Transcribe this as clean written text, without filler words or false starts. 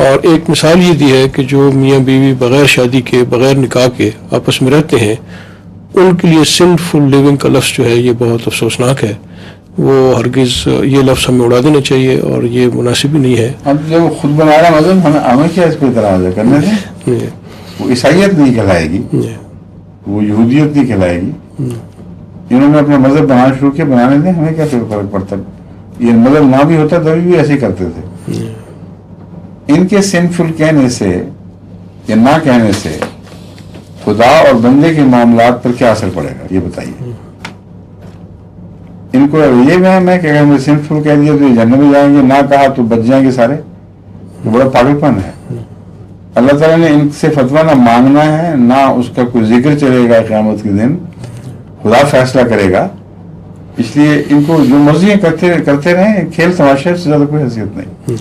اور ایک مثال یہ دی ہے کہ جو میاں بیوی بغیر شادی کے بغیر نکاح کے آپس میں رہتے ہیں ان کے لیے سنفل لیونگ کا لفظ جو ہے یہ بہت افسوسناک ہے. وہ ہرگز یہ لفظ ہمیں اڑا دینا چاہیے اور یہ مناسب بھی نہیں ہے. اب جو خود بنا رہا مذہب ہمیں کیا اس پہ اعتراض ہے کرنے سے؟ وہ عیسائیت نہیں کہلائے گی, وہ یہودیت نہیں کہلائے گی. انہوں نے اپنا مذہب بنانا شروع کیا, بنانے دیں, ہمیں کیا فرق پڑتا. یہ مذہب نہ بھی ہوتا تبھی بھی ایسے ہی کرتے تھے. ان کے سنفل کہنے سے یا نہ کہنے سے خدا اور بندے کے معاملات پر کیا اثر پڑے گا یہ بتائیے. ان کو یہ وہم ہے کہ اگر ہمیں سنفل کہہ دیا تو یہ جنت میں جائیں گے, نہ کہا تو بچ جائیں گے سارے. تو بڑا پاگل پن ہے. اللہ تعالیٰ نے ان سے فتویٰ نہ مانگنا ہے, نہ اس کا کوئی ذکر چلے گا قیامت کے دن. خدا فیصلہ کرے گا. اس لیے ان کو جو مرضی کرتے رہیں, کھیل تماشے سے زیادہ کوئی حیثیت نہیں.